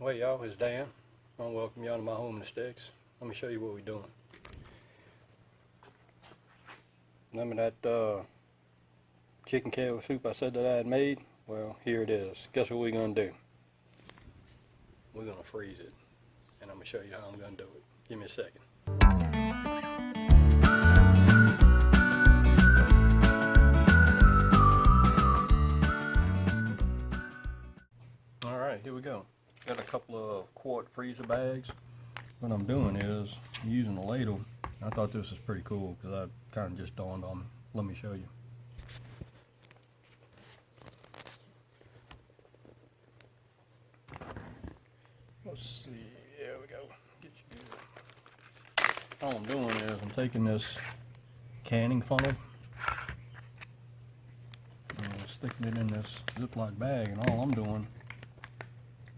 Well, y'all, it's Dan. I want to welcome y'all to my home in the sticks. Let me show you what we're doing. Remember that chicken kale soup I said that I had made? Well, here it is. Guess what we're going to do? We're going to freeze it. And I'm going to show you how I'm going to do it. Give me a second. Alright, here we go. Got a couple of quart freezer bags. What I'm doing is I'm using a ladle. I thought this was pretty cool because I kind of just dawned on me. Let me show you. Let's see. There we go. Get you good. All I'm doing is I'm taking this canning funnel and sticking it in this Ziploc bag, and all I'm doing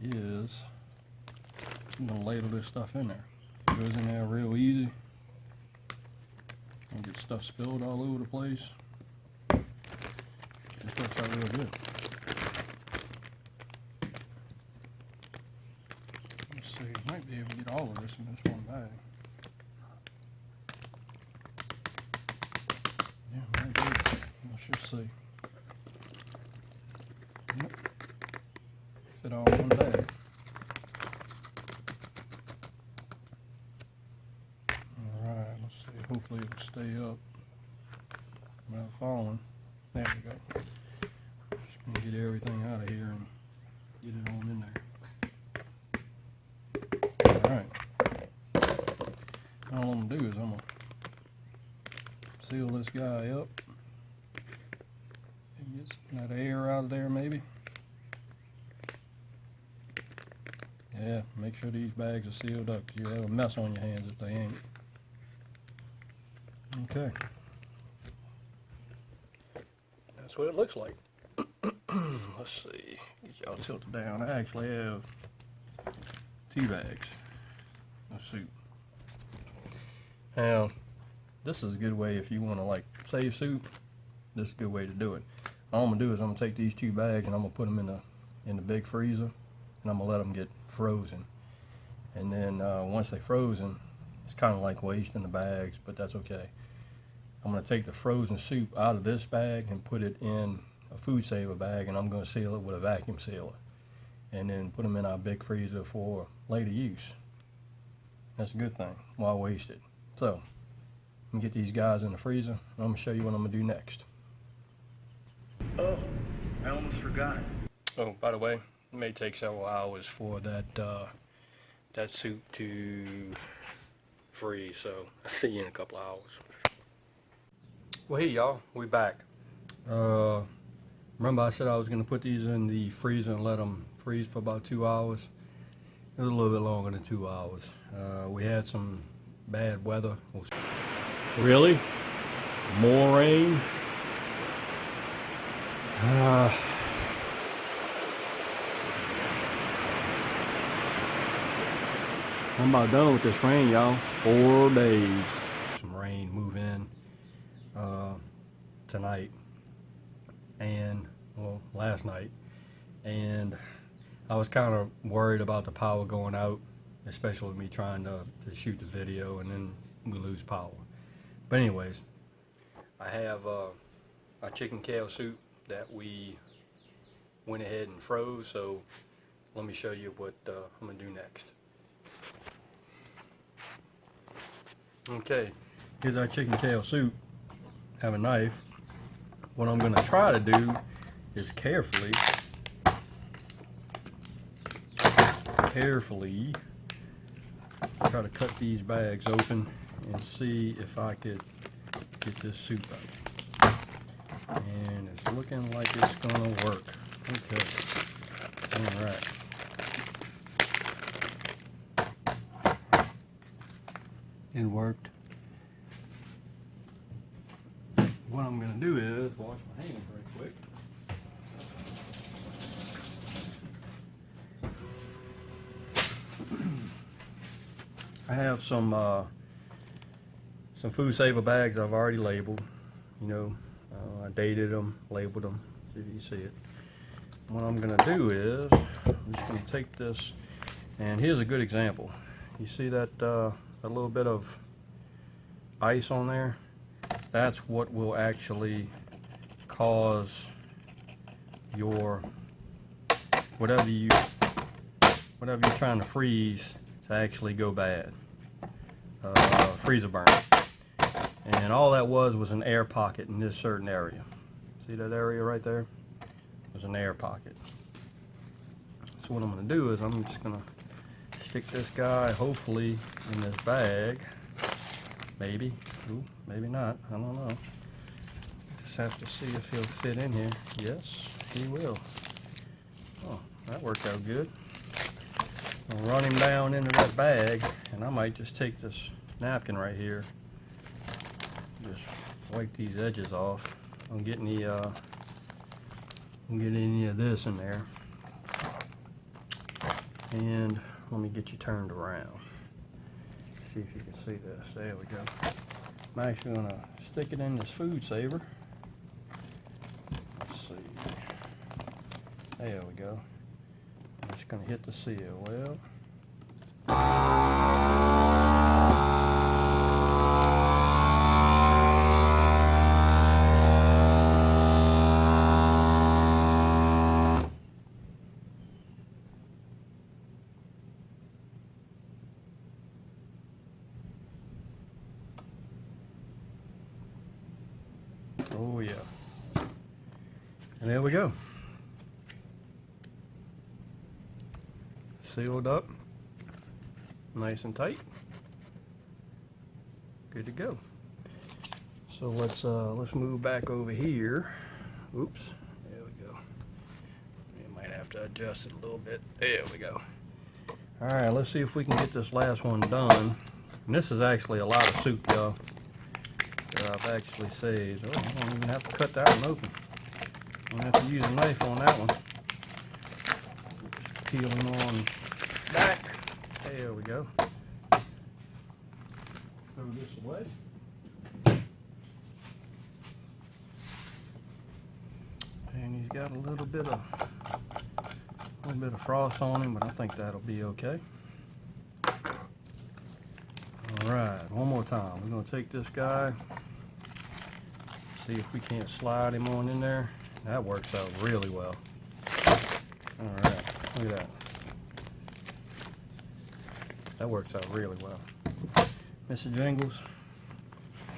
is I'm gonna ladle this stuff in there. It goes in there real easy. Don't get stuff spilled all over the place. This works out real good. Let's see, might be able to get all of this in this one bag. Yeah, might be. Let's just see. Yep. Fit all in one bag. Alright, let's see. Hopefully it'll stay up without falling. There we go. Just gonna get everything out of here and get it on in there. Alright. All I'm gonna do is I'm gonna seal this guy up and get some of that air out of there maybe. Yeah, make sure these bags are sealed up because you'll have a mess on your hands if they ain't. Okay. That's what it looks like. Let's see. Get y'all tilted down. I actually have 2 bags of soup. Now, this is a good way if you want to like save soup. This is a good way to do it. All I'm gonna do is I'm gonna take these 2 bags and I'm gonna put them in the big freezer, and I'm gonna let them get frozen. And then once they're frozen, it's kind of like wasting the bags, but that's okay. I'm going to take the frozen soup out of this bag and put it in a food saver bag, and I'm going to seal it with a vacuum sealer and then put them in our big freezer for later use. That's a good thing. Why waste it? So I'm going to get these guys in the freezer and I'm going to show you what I'm going to do next. Oh, I almost forgot. Oh, by the way, it may take several hours for that soup to freeze, so I'll see you in a couple of hours. Well, hey y'all, we back. Remember I said I was going to put these in the freezer and let them freeze for about 2 hours. It was a little bit longer than 2 hours. We had some bad weather. Really? More rain? I'm about done with this rain, y'all. 4 days. Some rain move in tonight and, well, last night. And I was kind of worried about the power going out, especially with me trying to shoot the video and then we lose power. But anyways, I have a chicken kale soup that we went ahead and froze, so let me show you what I'm going to do next. Okay, here's our chicken kale soup. Have a knife. What I'm going to try to do is carefully try to cut these bags open and see if I could get this soup out. And it's looking like it's going to work. Okay. Alright. It worked. What I'm going to do is wash my hands very quick. I have some food saver bags I've already labeled. You know, I dated them, labeled them, so you see it. What I'm going to do is I'm just going to take this And here's a good example. You see that a little bit of ice on there? That's what will actually cause your whatever you're trying to freeze to actually go bad. Freezer burn. And all that was an air pocket in this certain area. See that area right there? There's an air pocket. So what I'm going to do is I'm just going to stick this guy hopefully in this bag. Maybe. Ooh, maybe not. I don't know. Just have to see if he'll fit in here. Yes, he will. Oh, that worked out good. I'll run him down into that bag, and I might just take this napkin right here. Just wipe these edges off. Don't get any of this in there. And let me get you turned around. See if you can see this. There we go. I'm actually gonna stick it in this food saver. Let's see. There we go. I'm just gonna hit the seal. Well. Oh yeah. And there we go. Sealed up. Nice and tight. Good to go. So let's move back over here. Oops. There we go. You might have to adjust it a little bit. There we go. Alright, let's see if we can get this last one done. And this is actually a lot of soup, y'all. I've actually saved. Oh, I don't even have to cut that one open. I don't have to use a knife on that one. Just peel them on back. There we go. Throw this away. And he's got a little bit of frost on him, but I think that'll be okay. All right, one more time. We're gonna take this guy. See if we can't slide him on in there. That works out really well. All right, look at that. That works out really well. Mr. Jingles,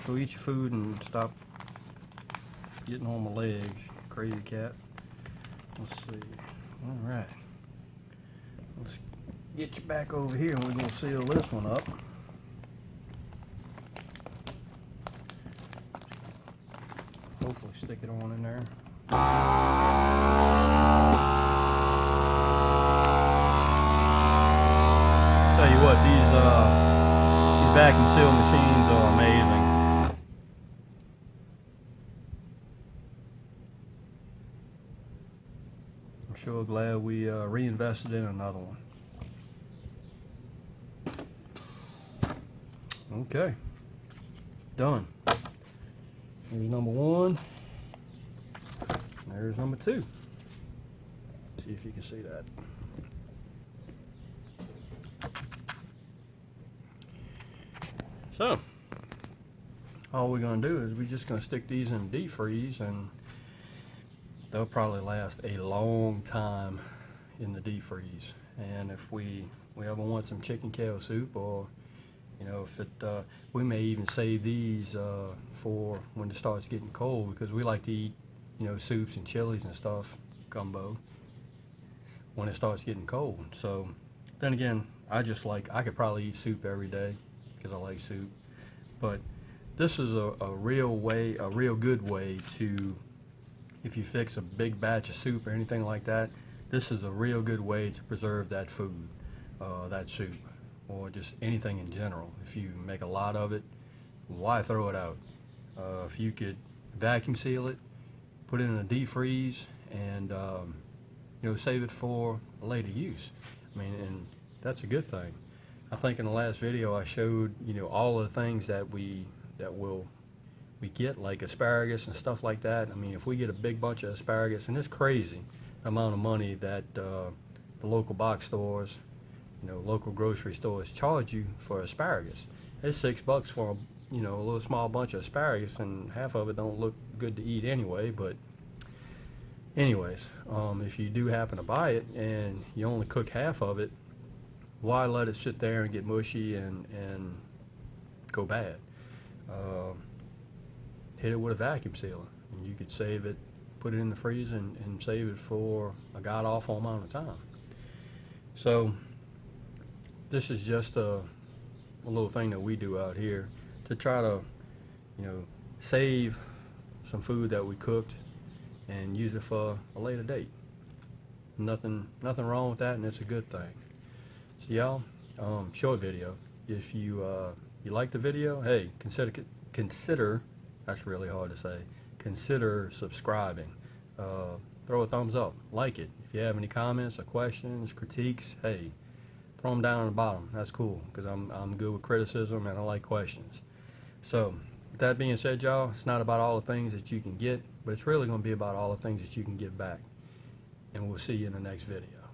go eat your food and stop getting on my legs, crazy cat. Let's see. All right. Let's get you back over here and we're going to seal this one up. Hopefully stick it on in there. Tell you what, these vacuum seal machines are amazing. I'm sure glad we reinvested in another one. Okay, done. Here's number one. There's number two. See if you can see that. So, all we're going to do is we're just going to stick these in deep freeze, and they'll probably last a long time in the deep freeze. And if we ever want some chicken kale soup, or you know, if it, we may even save these for when it starts getting cold, because we like to eat, you know, soups and chilies and stuff, gumbo, when it starts getting cold. So then again, I could probably eat soup every day because I like soup. But this is a real good way to, if you fix a big batch of soup or anything like that, this is a real good way to preserve that food, that soup, or just anything in general. If you make a lot of it, why throw it out? If you could vacuum seal it, put it in a deep freeze, and you know, save it for later use. I mean, and that's a good thing. I think in the last video I showed, you know, all of the things that we get, like asparagus and stuff like that. I mean, if we get a big bunch of asparagus, and it's crazy the amount of money that the local box stores you know, local grocery stores charge you for asparagus. It's $6 for a, you know, a little small bunch of asparagus, and half of it don't look good to eat anyway. But anyways, if you do happen to buy it and you only cook half of it, why let it sit there and get mushy and go bad? Hit it with a vacuum sealer, and you could save it, put it in the freezer, and save it for a god awful amount of time. So this is just a little thing that we do out here to try to, you know, save some food that we cooked and use it for a later date. Nothing wrong with that, and it's a good thing. So y'all, short video. If you like the video, hey, consider. That's really hard to say. Consider subscribing. Throw a thumbs up. Like it. If you have any comments or questions, critiques, hey, throw them down on the bottom. That's cool, because I'm good with criticism and I like questions. So with that being said, y'all, it's not about all the things that you can get, but it's really going to be about all the things that you can give back. And we'll see you in the next video.